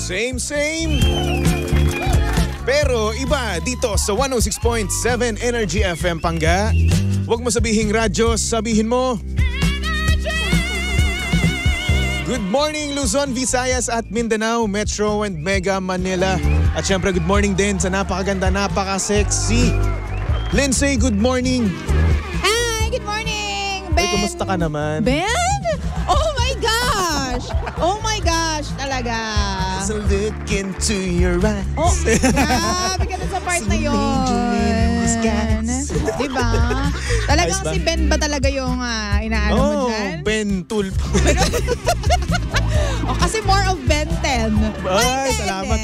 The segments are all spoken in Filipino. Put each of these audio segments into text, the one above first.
Same. Pero iba dito sa 106.7 Energy FM Pangga. Huwag mo sabihing radyo, sabihin mo good morning Luzon, Visayas at Mindanao, Metro and Mega Manila. At syempre good morning din sa napakaganda, napaka-sexy Lindsay, good morning. Hi, good morning, Ben. Ay, kumusta ka naman? Ben? Oh my gosh, talaga. As I look into your eyes. Oh, grabe ka na sa part na yun. Diba? Talagang si Ben ba talaga yung inaano mo dyan? Ben Tulpo. Kasi more of Ben 10. Ay, salamat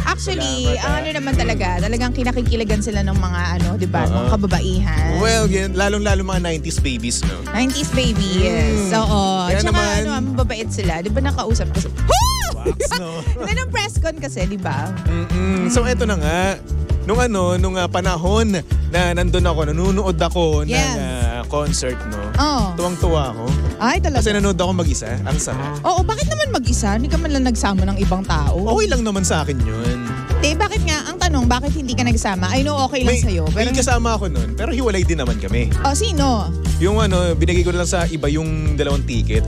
Actually, ano naman talagang kinakikiligan sila ng mga diba, mga kababaihan. Well, lalong-lalo mga 90s babies, no? 90s babies. Oo. Kaya Tsaka naman, mababait sila. Diba nakausap ko? wax, no? Nung press con kasi, diba? So, eto na nga. Nung panahon na nandun ako, nanunood ako ng concert, no? Tuwang-tuwa ako. Ay, talaga. Kasi nanood ako mag-isa. Ang sarap. Oo, bakit naman mag-isa? Hindi ka man lang nagsama ng ibang tao? Okay lang naman sa akin yun. Bakit nga? Ang tanong, bakit hindi ka nagsama? I know okay lang sa'yo. Pero may kasama ako nun, pero hiwalay din naman kami. Sino? Yung binigay ko na lang sa iba yung 2 ticket.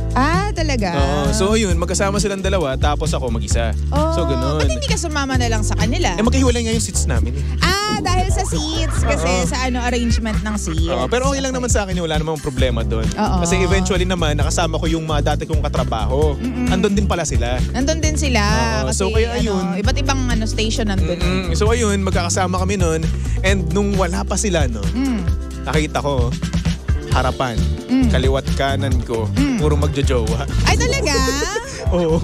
Talaga? So yun, magkasama silang 2, tapos ako mag-isa. So ganun. Ba't hindi ka sumama na lang sa kanila? Magkahiwalay nga yung seats namin eh. Dahil sa seats. Kasi sa arrangement ng seats. Pero okay lang naman sa akin, wala namang problema doon. Kasi eventually naman, nakasama ko yung mga dati kong katrabaho. Andun din pala sila. Nandun din sila. Kasi, so kaya ayun. Iba't ibang station nandun. So ayun, magkakasama kami noon. And nung wala pa sila, no, nakita ko, harapan, kaliwat kanan ko, puro magjojowa. Ay talaga? Oo.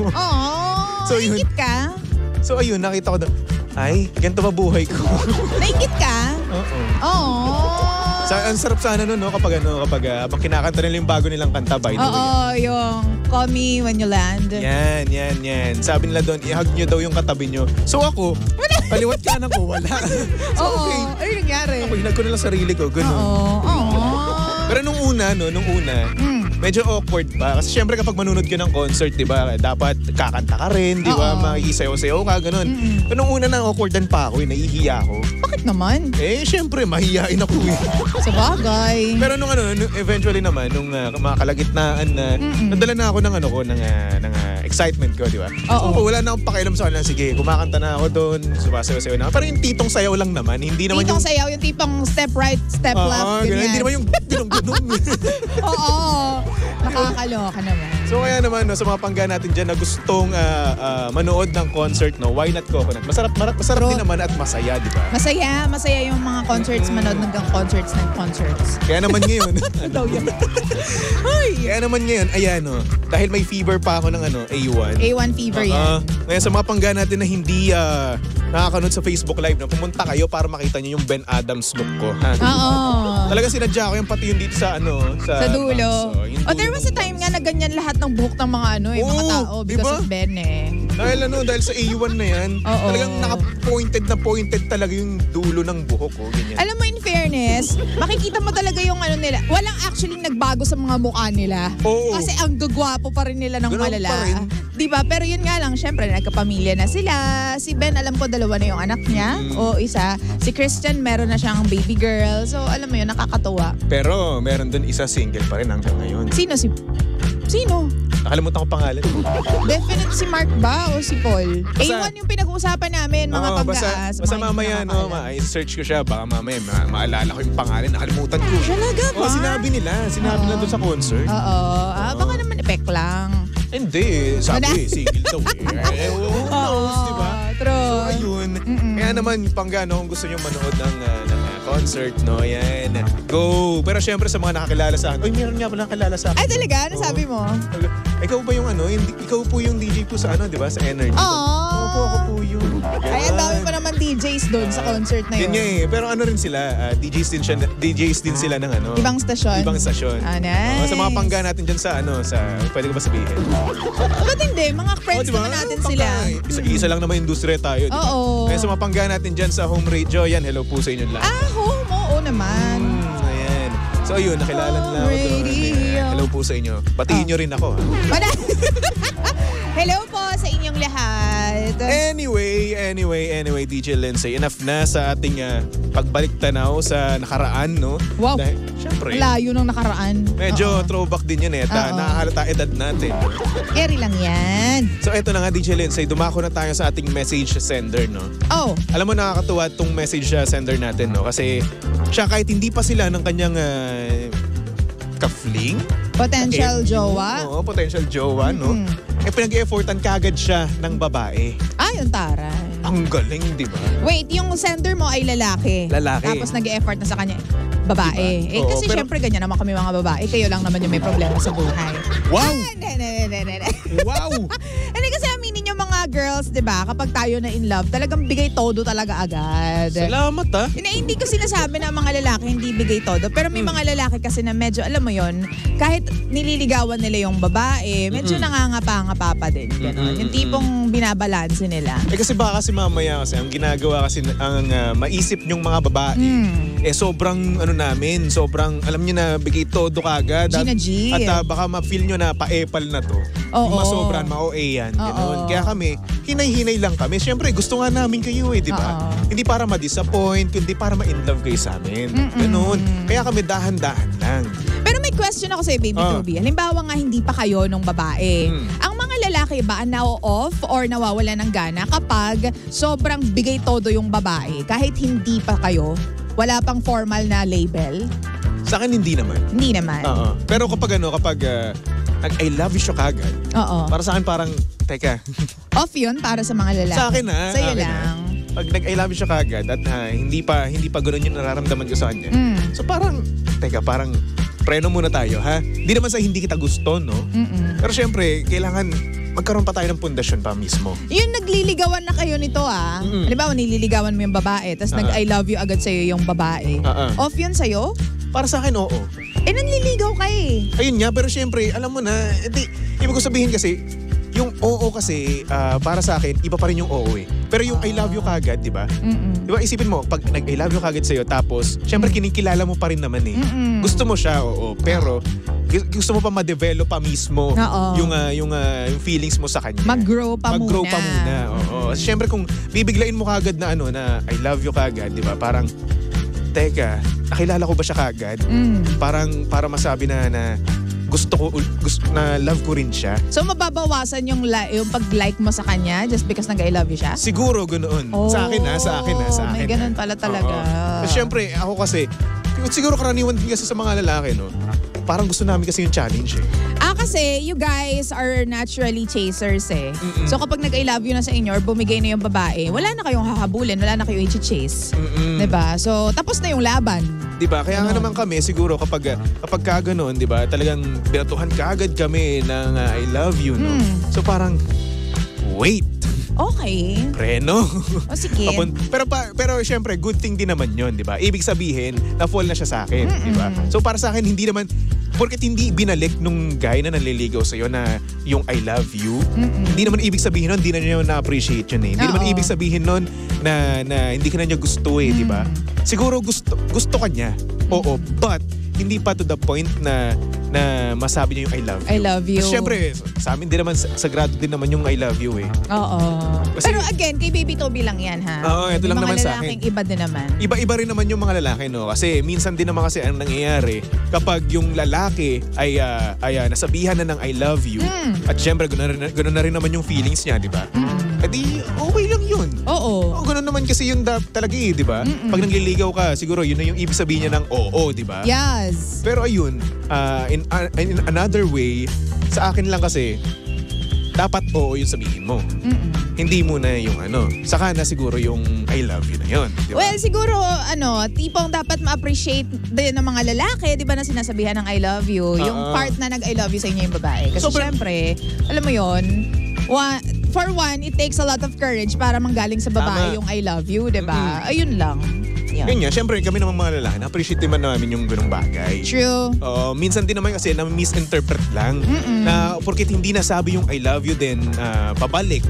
So naingit ka? So ayun, nakita ko doon, ay, ganito ba buhay ko? Naingit ka? Oo. Ang sarap sana nun, no, kapag kinakanta nila yung bago nilang kanta, by the way. Yung Call Me When You Land. Yan. Sabi nila doon, i-hug nyo daw yung katabi nyo. So ako, kaliwat kanan ko, wala. So okay. Ay, nangyari. Ako, hinag ko na lang sarili ko, gano'n. Pero nung una, medyo awkward pa. Kasi syempre kapag manunod ka ng concert, di ba, dapat kakanta ka rin, di ba, makikisayaw-sayaw ka, gano'n. Pero nung una na awkwardan pa ako, nahihiya ako. Bakit naman? Syempre, mahihiyain ako eh. Sa bagay. Pero nung eventually naman, nung mga kalagitnaan na, nadala na ako ng excitement ko, di ba? So wala na akong pakialam sa kanila. Sige, kumakanta na ako doon, sumasayaw-sayaw na. Pero yung titong sayaw lang naman, hindi naman titong sayaw, yung tipong step right, step left. Hindi naman yung ganun. Oo. Nakakaloka naman. So kaya naman, sa mga pangga natin dyan na gustong manood ng concert, no, why not Coconut? Masarap din naman at masaya, di ba? Masaya yung mga concerts, manood ng concerts. Kaya naman ngayon, ayan, dahil may fever pa ako ng A1. A1 fever yan. Ngayon sa mga pangga natin na hindi nakakanood sa Facebook Live, na pumunta kayo para makita nyo yung Ben Adams look ko. Talaga sinadya ko yung pati yung dito sa dulo. There was a time nga na ganyan lahat ng buhok ng mga mga tao because of Ben Dahil sa A1 na yan, talagang naka-pointed talaga yung dulo ng buhok ko. Ganyan. Alam mo, in fairness, makikita mo talaga yung nila. Walang actually nagbago sa mga mukha nila. Kasi ang gagwapo pa rin nila ng malala. Diba? Pero yun nga lang, syempre, nagkapamilya na sila. Si Ben, alam ko, 2 na yung anak niya. O isa. Si Christian, meron na siyang baby girl. So, alam mo yun, nakakatuwa. Pero, meron dun isa single pa rin hanggang ngayon. Sino? Nakalimutan ko pangalan. Definite si Mark ba o si Paul? A1 yung pinag-uusapan namin, mga panggaas. Basta mamaya, i-search ko siya. Baka mamaya, maalala ko yung pangalan. Nakalimutan ko. Talaga ba? Sinabi nila doon sa concert. Baka naman effect lang. Hindi. Sabi, single daw eh. Who knows, diba? True. So, ayun. Kaya naman, pangga, kung gusto nyo manood ng concert, yan. Go! Pero syempre sa mga nakakilala sa akin, meron nga pala nakakilala sa akin. Ay, talaga? Ano sabi mo? Ikaw ba yung ikaw po yung DJ po sa di ba? Sa Energy. Ako po yun. Ay, ang dami pa naman DJs doon sa concert na yun. Yun pero rin sila, DJs din sila ng Ibang stasyon? Ibang stasyon. Nice. Sa mga pangga natin dyan sa pwede ko ba sabihin? Ba't hindi? Mga friends naman natin sila. Isa lang naman industriya tayo. Oo. Kaya sa mga pangga natin dyan sa home radio, yan, hello po sa inyo lahat. Home? Oo naman. Ayan. So ayun, nakilala nila ako. Hello po sa inyo. Batiin nyo rin ako. Hello po sa inyong lahat. Anyway, DJ Lindsay, enough na sa ating pagbalik tanaw sa nakaraan, no? Wow. Dahil, syempre, layo nung nakaraan. medyo throwback din yun eh. Nakahalata edad natin. Carry lang yan. So eto na nga, DJ Lindsay, dumako na tayo sa ating message sender, no? Oh. Alam mo, nakakatuwa tong message sender natin, no? Kasi siya kahit hindi pa sila ng kanyang ka-fling? Potential jowa? Oo, potential jowa, no? Eh, pinag-e-effortan kagad siya ng babae. Yung taray. Ang galing, di ba? Wait, yung sender mo ay lalaki. Lalaki. Tapos nag-e-effort na sa kanya, babae. Diba? Oo, Kasi syempre ganyan naman kami mga babae. Kayo lang naman yung may problema sa buhay. Wow! Hindi. Wow! Hindi kasi aminin yung mga girls, di ba? Kapag tayo na in love, talagang bigay todo talaga agad. Salamat Hindi ko sinasabi na mga lalaki hindi bigay todo. Pero may mga lalaki kasi na medyo, alam mo yon, kahit nililigawan nila yung babae, medyo nangangapa-ngapa pa din. Ganon. Yung tipong binabalanse nila. Eh kasi baka kasi mamaya kasi ang ginagawa kasi ang maisip nyong mga babae sobrang sobrang alam niyo na bigay todo kagad. G na G. At baka ma-feel nyo na pa-epal na to. Oo. Masobran, ma-OA yan. Ganun. Kaya kami, hinay-hinay lang kami. Siyempre, gusto nga namin kayo di ba? Hindi para ma-disappoint, kundi para ma-inlove kayo sa amin. Ganun. Kaya kami dahan-dahan lang. Pero may question ako sa'yo, Baby Toby. Halimbawa nga hindi pa kayo nung babae. Ang mga lalaki ba na-off or nawawala ng gana kapag sobrang bigay todo yung babae? Kahit hindi pa kayo, wala pang formal na label? Sa akin, hindi naman. Hindi naman. Pero kapag nag-I love you siya kagad, para sa akin parang, teka. Off yun para sa mga lalaki? Sa akin Sa'yo lang. Pag nag-I love you siya kagad at hindi pa ganun yung nararamdaman ko sa kanya. So parang, teka, parang preno muna tayo, ha? Hindi naman sa hindi kita gusto, no? Pero syempre, kailangan magkaroon pa tayo ng pundasyon pa mismo. Yung nagliligawan na kayo nito, halimbawa nililigawan mo yung babae, tapos nag-I love you agad sa'yo yung babae. Off yun sa'yo? Para sa akin, oo. Nanliligaw ka eh. Ayun nga, pero syempre, alam mo na, ibig ko sabihin kasi, yung oo kasi, para sa akin, iba pa rin yung oo eh. Pero yung I love you kagad, di ba? Di ba, isipin mo, pag nag-I love you kagad sa'yo, tapos, syempre, kinikilala mo pa rin naman eh. Gusto mo siya, oo. Pero, gusto mo pa ma-develop pa mismo yung feelings mo sa kanya. Mag-grow pa muna. Oo. Syempre, kung bibiglain mo kagad na na I love you kagad, di ba? Parang, teka, nakilala ko ba siya kagad? Parang para masabi na gusto na love ko rin siya. So mababawasan yung pag-like mo sa kanya just because nag-I love you siya? Siguro ganoon. Sa akin. May ganun pala talaga. Siyempre, ako kasi, siguro karaniwan din kasi sa mga lalaki, no? Parang gusto namin kasi yung challenge eh. Kasi you guys are naturally chasers eh. So kapag nag-I love you na sa inyo or bumigay na yung babae, wala na kayong hahabulin, wala na kayong i-chase. Diba? So tapos na yung laban. Diba? Kaya nga naman kami siguro kapag ka ganun, diba? Talagang binatuhan kaagad kami ng I love you, no? So parang, wait. Okay. Preno. Sige. Pero syempre, good thing din naman yun, di ba? Ibig sabihin, na-fall na siya sa akin, di ba? So para sa akin, hindi naman, porket hindi binalik nung guy na nanliligaw sa'yo na yung I love you, hindi naman ibig sabihin nun, hindi na niya na-appreciate yun eh. Hindi naman ibig sabihin nun na hindi ka na niya gusto eh, di ba? Siguro gusto ka niya. Oo, but hindi pa to the point na masabi niya yung I love you. I love you. Kasi syempre, sa amin din naman, sagrado din naman yung I love you eh. Oo. Pero again, kay Baby Toby lang yan ha. Oo, ito lang naman sa akin. Mga lalaking iba din naman. Iba-iba rin naman yung mga lalaki, no? Kasi minsan din naman kasi ang nangyayari kapag yung lalaki ay nasabihan na ng I love you at syempre ganoon na rin naman yung feelings niya, di ba? Eh di, okay lang yun. Oo. Ganoon naman kasi yun talaga eh, di ba? Pag nangliligaw ka, siguro yun na yung ibig sabihin niya ng oo, di ba? Yes. Pero ayun, in another way, sa akin lang kasi, dapat oo yung sabihin mo. Hindi mo na yung saka na siguro yung I love you na yun. Diba? Well, siguro, tipong dapat ma-appreciate din ng mga lalaki, di ba, na sinasabihan ng I love you. Yung part na nag-I love you sa inyo yung babae. Kasi syempre, alam mo yun, for one, it takes a lot of courage para manggaling sa babae yung I love you, di ba? Ayun lang. Yun nga, syempre kami naman mga lalaki, na-appreciate naman namin yung ganung bagay. True. Minsan din naman kasi na-misinterpret lang. Na porket hindi nasabi yung I love you din, pabalik.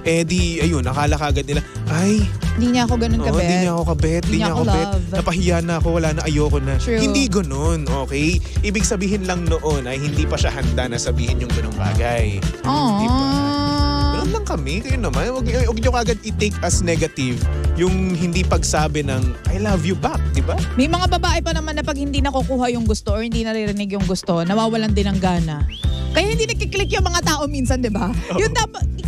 Eh di, ayun, akala kagad nila, ay, hindi niya ako ganun kabet. Hindi niya ako kabet, hindi niya ako bet. Napahiya na ako, wala na, ayoko na. True. Hindi ganun, okay? Ibig sabihin lang noon ay hindi pa siya handa na sabihin yung ganung bagay. Aww. Diba? naman lang kami. Kayo naman. Huwag nyo kagad i-take as negative yung hindi pagsabi ng I love you back, di ba? May mga babae pa naman na pag hindi nakukuha yung gusto or hindi naririnig yung gusto, nawawalan din ng gana. Kaya hindi nagkiklik yung mga tao minsan, di ba? Yung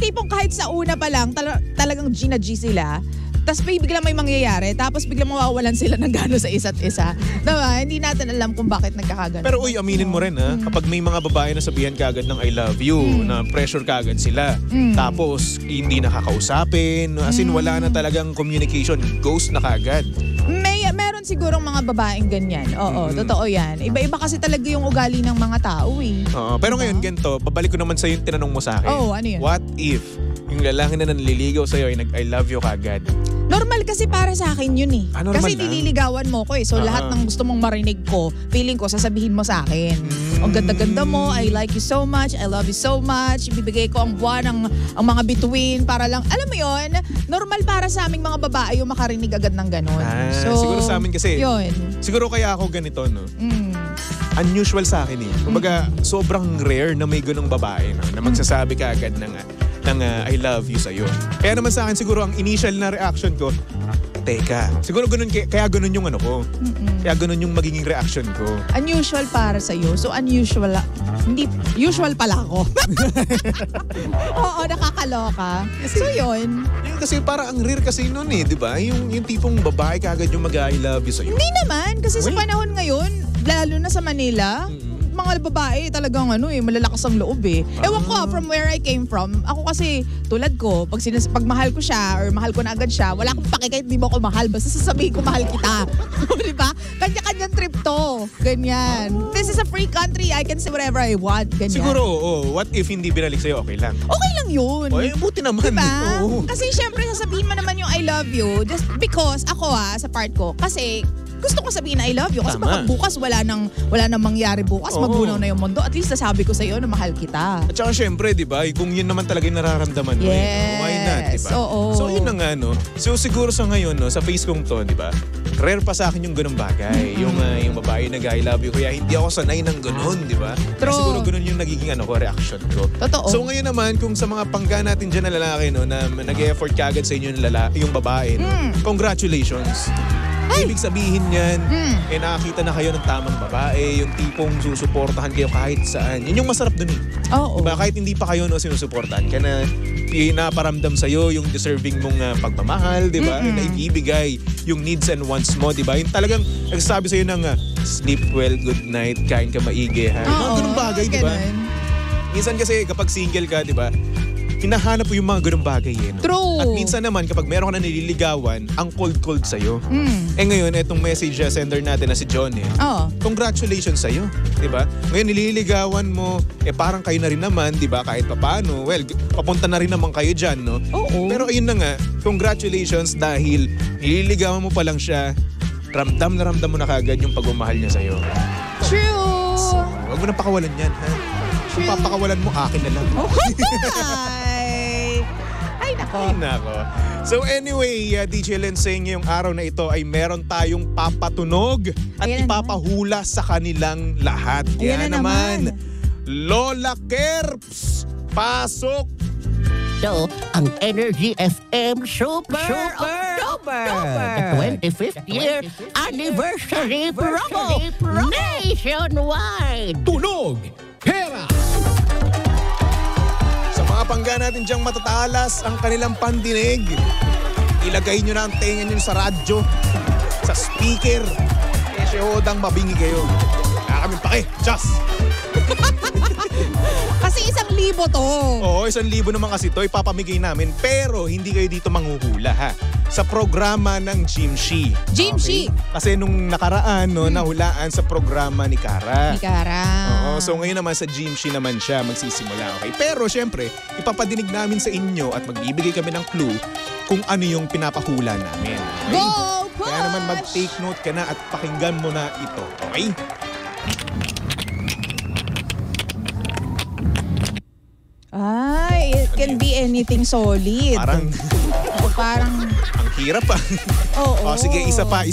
tipong kahit sa una pa lang, talagang G na G sila. Tapos biglang may mangyayari, tapos biglang mawawalan sila ng gano sa isa't isa. Diba? Hindi natin alam kung bakit nagkakagano. Pero aminin mo rin kapag may mga babae na sabihan kagad ng I love you, na pressure kagad sila, tapos hindi nakakausapin, as in wala na talagang communication, ghost na kagad. Meron sigurong mga babaeng ganyan. Oo, totoo yan. Iba-iba kasi talaga yung ugali ng mga tao eh. Oo, pero ngayon ganito, babalik ko naman sa yung tinanong mo sa akin. Oo, ano yun? What if yung lalaki na nanliligaw sa'yo ay nag-I love you kagad? Normal kasi para sa akin yun eh. Kasi nililigawan mo ko eh. So lahat ng gusto mong marinig ko, feeling ko, sasabihin mo sa akin. Ang ganda-ganda mo, I like you so much, I love you so much, ibibigay ko ang buwan, ang mga bituin para lang, alam mo yun, normal para sa aming mga babae yung makarinig agad ng ganon. Siguro sa amin kasi, yun. Siguro kaya ako ganito, no? Unusual sa akin eh. Kumbaga, sobrang rare na may ganong babae no? Na magsasabi ka agad ng I love you sa'yo. Kaya naman sa akin siguro ang initial na reaction ko, teka, siguro ganun, kaya ganun yung ano ko. Kaya ganun yung magiging reaction ko. Unusual para sa'yo. So unusual, hindi, usual pala ako. Oo, nakakaloka. So yun. Yung kasi parang ang rare kasi nun eh, di ba? Yung tipong babae kagad yung mag-I love you sa'yo. Hindi naman, kasi sa panahon ngayon, lalo na sa Manila, mga babae talagang malalakas ang loob eh. Ewan ko from where I came from. Ako kasi tulad ko, pag mahal ko siya or mahal ko na agad siya, wala akong pake kahit di mo ako mahal. Basta sasabihin ko mahal kita. Di ba? Kanya-kanyang trip to. Ganyan. This is a free country. I can say whatever I want. Ganyan. Siguro, what if hindi binalik sa'yo, okay lang? Okay lang yun. Oy, buti naman. Diba? Kasi syempre sasabihin mo naman yung I love you just because ako sa part ko. Kasi gusto ko sabihin na I love you kasi baka bukas wala nang mangyari bukas, magunaw na yung mundo. At least nasabi ko sa iyo na mahal kita. At saka syempre, di ba, kung yun naman talaga yung nararamdaman mo, why not, di ba? So yun na nga, no? So siguro sa ngayon, no, sa face kong to, di ba, rare pa sa akin yung ganung bagay. Yung babae na I love you, kaya hindi ako sanay ng ganun, di ba? Pero siguro ganun yung nagiging reaction ko. Totoo. So ngayon naman, kung sa mga pangga natin dyan na lalaki, no, na nag-e-effort kagad sa inyo yung babae, no, congratulations. Ibig sabihin yan, nakakita na kayo ng tamang babae, yung tipong susuportahan kayo kahit saan. Yun yung masarap dun eh. Diba? Kahit hindi pa kayo sinusuportahan ka na, pinaparamdam sa'yo yung deserving mong pagmamahal, diba? Na ibibigay yung needs and wants mo, diba? Yung talagang nagsasabi sa'yo ng sleep well, good night, kain ka maigi, ha? Mga ganun bagay, diba? Minsan kasi kapag single ka, diba? Hinahanap mo yung mga ganung bagay eh. No? True. At minsan naman, kapag meron ka na nililigawan, ang cold sa'yo. Ngayon, itong message sender natin na si John congratulations sa'yo. Diba? Ngayon, nililigawan mo, parang kayo na rin naman, diba? Kahit papaano. Well, papunta na rin naman kayo dyan, no? Pero ayun na nga, congratulations dahil nililigawan mo pa lang siya, ramdam mo na kagad yung pagmamahal niya sa'yo. True. So, huwag mo nang pakawalan yan, ha? Kung papakawalan mo, akin na lang. Ay, nako. So anyway, DJ Lenseng, ngayong araw na ito ay meron tayong papatunog at ipapahula sa kanilang lahat. Yan naman. Lola Kerps, pasok! Ito ang Energy FM Super October! The 25th year anniversary promo nationwide! Tunog! Pera! Sa mga pangga natin diyang matatalas ang kanilang pandinig, ilagay nyo na ang tenga nyo sa radyo, sa speaker. Hodang mabingi kayo. Kaming pake, just! Kasi 1,000 to. Oo, 1,000 naman kasi to, ipapamigay namin. Pero hindi kayo dito manghuhula ha. Sa programa ng Jimshi. Jimshi. Kasi nung nakaraan, nahulaan sa programa ni Kara. Oo, so ngayon naman sa Jimshi naman siya magsisimula. Okay? Pero syempre, ipapadinig namin sa inyo at magbibigay kami ng clue kung ano yung pinapahula namin. Okay? Go, push! Kaya naman mag-take note ka na at pakinggan mo na ito. Okay? It can be anything solid. Parang ang hirap pa. Oo. Sige, isa pa.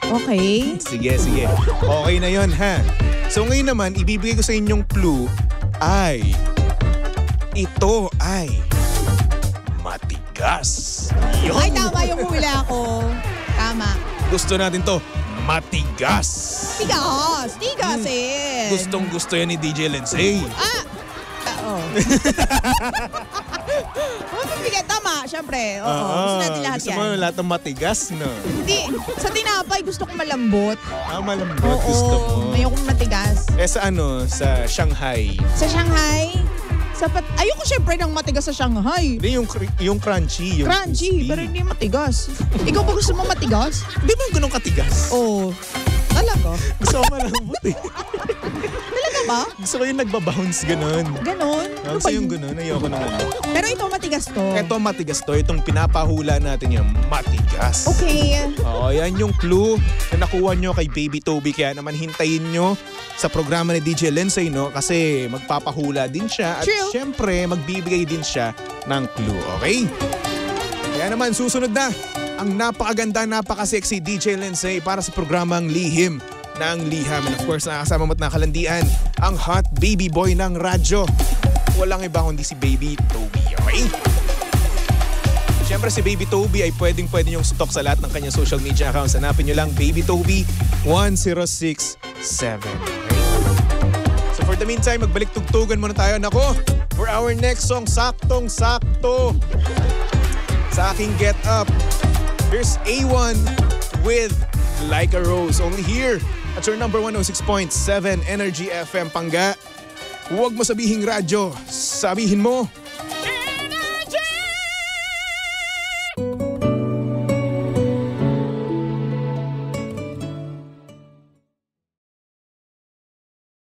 Okay. Sige. Okay na yon ha. So ngayon naman, ibibigay ko sa inyong clue ay ito ay matigas. Yun. Ay, tama yung hula ko. Tama. Gusto natin to, matigas. Tigas. Tigas eh. Gustong-gusto yan ni DJ Lindsay. Oo. Mabibigat. Tama, syempre. Oo. Gusto natin lahat gusto yan. mo lahat ng matigas, no? Hindi. Sa tinapay, gusto kong malambot. Malambot. Oo. Gusto mo. Ayokong matigas. Sa sa Shanghai. Sa Shanghai, ayoko syempre ng matigas sa Shanghai. Hindi, yung crunchy. Yung Crunchy, crispy. pero hindi matigas. Ikaw ba gusto mo matigas? Hindi mo ganun katigas. Oo. Talaga? Gusto ko malambot eh. Talaga ba? Gusto ko yung nagbabounce ganun. Ganon? Ano Kasi yung ganun, ayoko naman. Pero ito matigas to. Ito matigas to. Itong pinapahula natin yung matigas. Okay. Oo, yan yung clue na nakuha nyo kay Baby Toby. Kaya naman hintayin nyo sa programa ni DJ Lindsay, no? Kasi magpapahula din siya. At True. syempre, magbibigay din siya ng clue. Okay? Kaya naman, susunod na ang napakaganda, napaka-sexy DJ Lindsay para sa programang Lihim ng Liham. And of course, nakakasama mo't nakalandian ang hot baby boy ng radyo. Walang iba kundi si Baby Toby. Okay? Siyempre si Baby Toby ay pwede niyong stock sa lahat ng kanyang social media accounts. Hanapin nyo lang Baby Toby 1067. Okay? So for the meantime, magbalik tugtugan muna tayo. Nako, for our next song, saktong-sakto sa aking Get Up. Here's A1 with Like a Rose. Only here at your number 106.7 Energy FM Pangga. Huwag mo sabihing radyo, sabihin mo